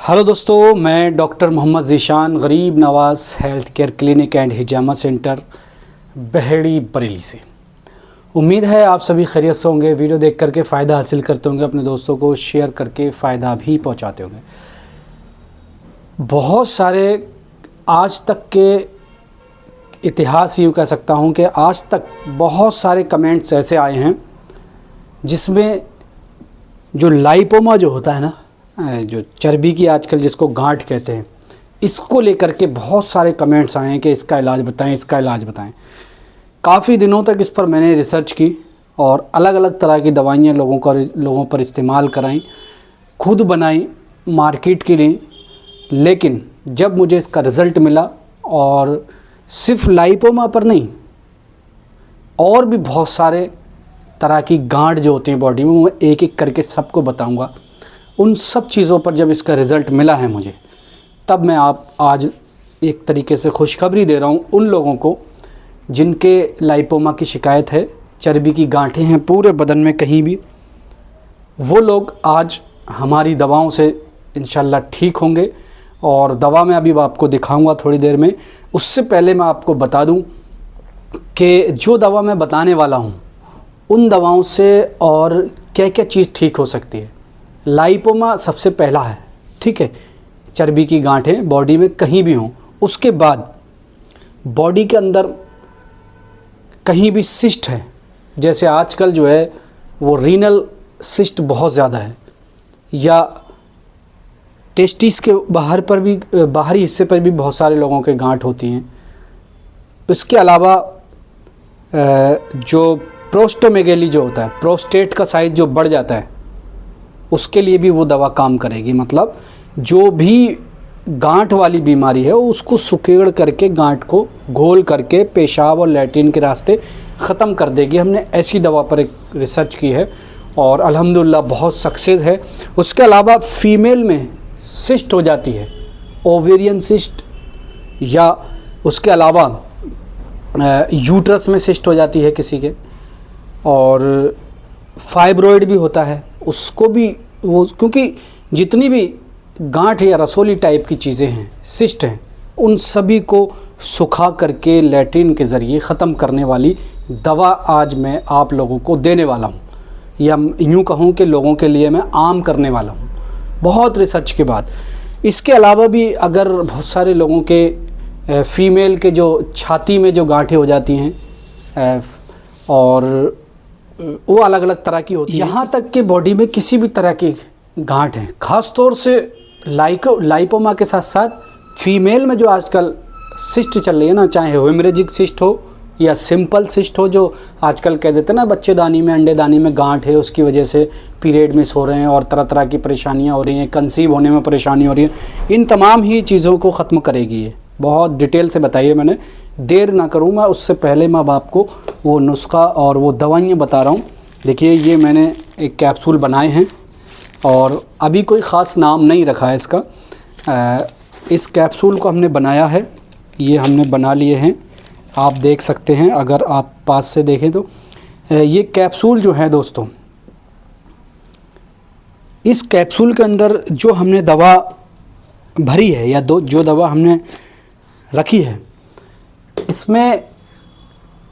Hello दोस्तों, मैं doctor Mohammad Zeeshan Garib Nawaz health care clinic and Hijama centre Baheri Bareilly से। उम्मीद है आप सभी खैरियत से होंगे। वीडियो देख करके फ़ायदा हासिल करते होंगे, अपने दोस्तों को शेयर करके फ़ायदा भी पहुंचाते होंगे। बहुत सारे आज तक के इतिहास यूँ कह सकता हूँ कि आज तक बहुत सारे कमेंट्स ऐसे आए हैं जिसमें जो लाइपोमा जो होता है ना, जो चर्बी की आजकल जिसको गांठ कहते हैं, इसको लेकर के बहुत सारे कमेंट्स आए हैं कि इसका इलाज बताएं, इसका इलाज बताएं। काफ़ी दिनों तक इस पर मैंने रिसर्च की और अलग अलग तरह की दवाइयाँ लोगों पर इस्तेमाल कराई, खुद बनाई मार्केट के लिए। लेकिन जब मुझे इसका रिज़ल्ट मिला, और सिर्फ लाइपोमा पर नहीं, और भी बहुत सारे तरह की गांठ जो होती हैं बॉडी में, वो एक एक करके सबको बताऊंगा। उन सब चीज़ों पर जब इसका रिज़ल्ट मिला है मुझे, तब मैं आज एक तरीके से खुशखबरी दे रहा हूँ उन लोगों को जिनके लाइपोमा की शिकायत है, चर्बी की गांठें हैं पूरे बदन में कहीं भी। वो लोग आज हमारी दवाओं से इंशाल्लाह ठीक होंगे, और दवा मैं अभी आपको दिखाऊंगा थोड़ी देर में। उससे पहले मैं आपको बता दूं कि जो दवा मैं बताने वाला हूं, उन दवाओं से और क्या क्या चीज़ ठीक हो सकती है। लाइपोमा सबसे पहला है, ठीक है, चर्बी की गांठें बॉडी में कहीं भी हों। उसके बाद बॉडी के अंदर कहीं भी सिस्ट है, जैसे आजकल जो है वो रीनल सिस्ट बहुत ज़्यादा है, या टेस्टिस के बाहरी हिस्से पर भी बहुत सारे लोगों के गांठ होती हैं। इसके अलावा जो प्रोस्टोमेगेली जो होता है, प्रोस्टेट का साइज़ जो बढ़ जाता है, उसके लिए भी वो दवा काम करेगी। मतलब जो भी गांठ वाली बीमारी है उसको सुकेड़ करके, गांठ को घोल करके पेशाब और लैट्रिन के रास्ते ख़त्म कर देगी। हमने ऐसी दवा पर एक रिसर्च की है और अल्हम्दुलिल्लाह बहुत सक्सेस है। उसके अलावा फीमेल में सिस्ट हो जाती है, ओवेरियन सिस्ट, या उसके अलावा यूट्रस में सिस्ट हो जाती है किसी के, और फाइब्रॉइड भी होता है, उसको भी वो, क्योंकि जितनी भी गांठ या रसोली टाइप की चीज़ें हैं, सिस्ट हैं, उन सभी को सुखा करके लैट्रिन के ज़रिए ख़त्म करने वाली दवा आज मैं आप लोगों को देने वाला हूँ, या यूँ कहूँ कि लोगों के लिए मैं आम करने वाला हूँ बहुत रिसर्च के बाद। इसके अलावा भी अगर बहुत सारे लोगों के फ़ीमेल के जो छाती में जो गांठें हो जाती हैं, और वो अलग अलग तरह की होती है, यहाँ तक कि बॉडी में किसी भी तरह की गांठ है, ख़ास तौर से लाइपोमा के साथ साथ फीमेल में जो आजकल सिस्ट चल रही है ना, चाहे हेमरेजिक सिस्ट हो या सिंपल सिस्ट हो, जो आजकल कह देते हैं ना बच्चेदानी में, अंडेदानी में गांठ है, उसकी वजह से पीरियड मिस हो रहे हैं और तरह तरह की परेशानियाँ हो रही हैं, कंसीव होने में परेशानी हो रही है। इन तमाम ही चीज़ों को ख़त्म करेगी ये। बहुत डिटेल से बताइए, मैंने देर ना करूँ मैं, उससे पहले मैं अब आपको वो नुस्खा और वो दवाइयाँ बता रहा हूँ। देखिए, ये मैंने एक कैप्सूल बनाए हैं और अभी कोई ख़ास नाम नहीं रखा है इसका। इस कैप्सूल को हमने बनाया है, ये हमने बना लिए हैं, आप देख सकते हैं अगर आप पास से देखें तो। ये कैप्सूल जो है दोस्तों, इस कैप्सूल के अंदर जो हमने दवा भरी है, या जो दवा हमने रखी है, इसमें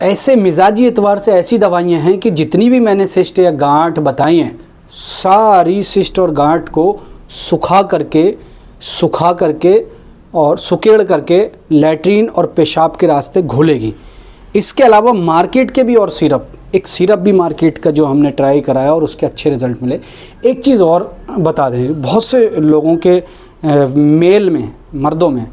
ऐसे मिजाजी एतवार से ऐसी दवाइयाँ हैं कि जितनी भी मैंने सिस्ट या गांठ बताई हैं, सारी सिस्ट और गांठ को सुखा करके और सुकेड़ करके लैट्रिन और पेशाब के रास्ते घोलेगी। इसके अलावा मार्केट के भी और एक सिरप भी मार्केट का जो हमने ट्राई कराया और उसके अच्छे रिज़ल्ट मिले। एक चीज़ और बता दें, बहुत से लोगों के मेल में, मर्दों में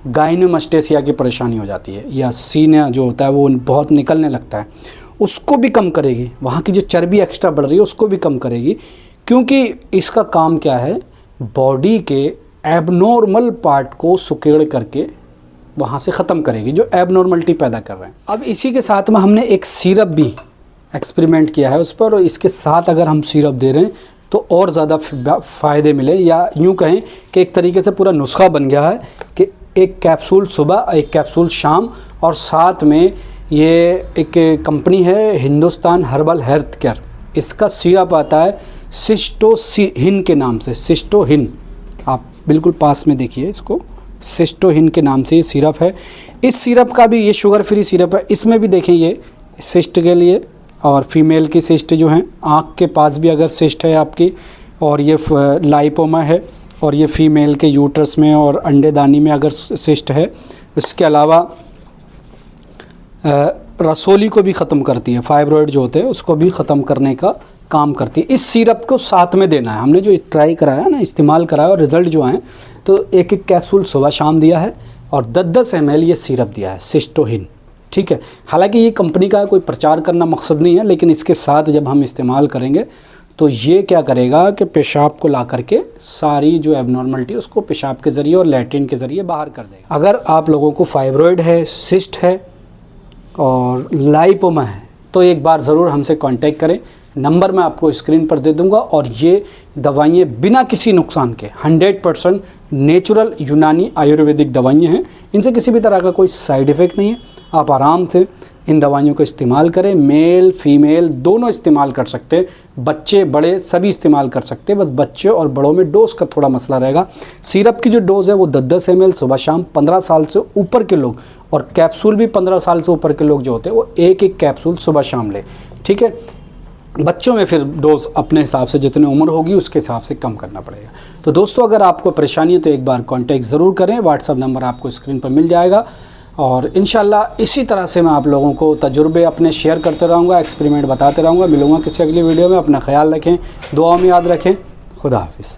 गाइनोमस्टेसिया की परेशानी हो जाती है, या सीना जो होता है वो बहुत निकलने लगता है, उसको भी कम करेगी। वहाँ की जो चर्बी एक्स्ट्रा बढ़ रही है उसको भी कम करेगी, क्योंकि इसका काम क्या है, बॉडी के एबनॉर्मल पार्ट को सुकेड़ करके वहाँ से ख़त्म करेगी जो एबनॉर्मलिटी पैदा कर रहे हैं। अब इसी के साथ में हमने एक सिरप भी एक्सपेरिमेंट किया है उस पर, और इसके साथ अगर हम सिरप दे रहे हैं तो और ज़्यादा फ़ायदे मिले, या यूँ कहें कि एक तरीके से पूरा नुस्खा बन गया है कि एक कैप्सूल सुबह, एक कैप्सूल शाम, और साथ में ये एक कंपनी है हिंदुस्तान हर्बल हेल्थ केयर, इसका सिरप आता है सिस्टोहिन के नाम से, सिस्टोहिन, आप बिल्कुल पास में देखिए इसको, सिस्टोहिन के नाम से ये सिरप है। इस सिरप का भी, ये शुगर फ्री सिरप है, इसमें भी देखें ये सिस्ट के लिए और फीमेल की सिस्ट जो हैं, आँख के पास भी अगर सिस्ट है आपकी, और ये लाइपोमा है, और ये फीमेल के यूट्रस में और अंडेदानी में अगर सिस्ट है। इसके अलावा रसोली को भी ख़त्म करती है, फाइब्रॉइड जो होते हैं उसको भी ख़त्म करने का काम करती है। इस सिरप को साथ में देना है। हमने जो ट्राई कराया ना, इस्तेमाल कराया और रिज़ल्ट जो आए, तो एक एक कैप्सूल सुबह शाम दिया है और 10-10 ml ये सिरप दिया है सिस्टोहिन, ठीक है। हालांकि ये कंपनी का कोई प्रचार करना मकसद नहीं है, लेकिन इसके साथ जब हम इस्तेमाल करेंगे तो ये क्या करेगा कि पेशाब को ला करके सारी जो एबनॉर्मलिटी उसको पेशाब के ज़रिए और लैट्रिन के ज़रिए बाहर कर देगा। अगर आप लोगों को फाइब्रॉइड है, सिस्ट है और लाइपोमा है तो एक बार ज़रूर हमसे कांटेक्ट करें। नंबर मैं आपको स्क्रीन पर दे दूंगा। और ये दवाइयाँ बिना किसी नुकसान के 100% नेचुरल यूनानी आयुर्वेदिक दवाइयाँ हैं। इनसे किसी भी तरह का कोई साइड इफ़ेक्ट नहीं है। आप आराम से इन दवाइयों को इस्तेमाल करें। मेल फीमेल दोनों इस्तेमाल कर सकते हैं, बच्चे बड़े सभी इस्तेमाल कर सकते हैं। बस बच्चे और बड़ों में डोज का थोड़ा मसला रहेगा। सिरप की जो डोज़ है वो 10-10 ml सुबह शाम, 15 साल से ऊपर के लोग, और कैप्सूल भी 15 साल से ऊपर के लोग जो होते हैं वो एक एक कैप्सूल सुबह शाम लें, ठीक है। बच्चों में फिर डोज अपने हिसाब से जितनी उम्र होगी उसके हिसाब से कम करना पड़ेगा। तो दोस्तों, अगर आपको परेशानी है तो एक बार कांटेक्ट ज़रूर करें। व्हाट्सअप नंबर आपको स्क्रीन पर मिल जाएगा। और इंशाल्लाह इसी तरह से मैं आप लोगों को तजुर्बे अपने शेयर करते रहूँगा, एक्सपेरिमेंट बताते रहूँगा। मिलूँगा किसी अगली वीडियो में। अपना ख्याल रखें, दुआ में याद रखें। खुदा हाफिज़।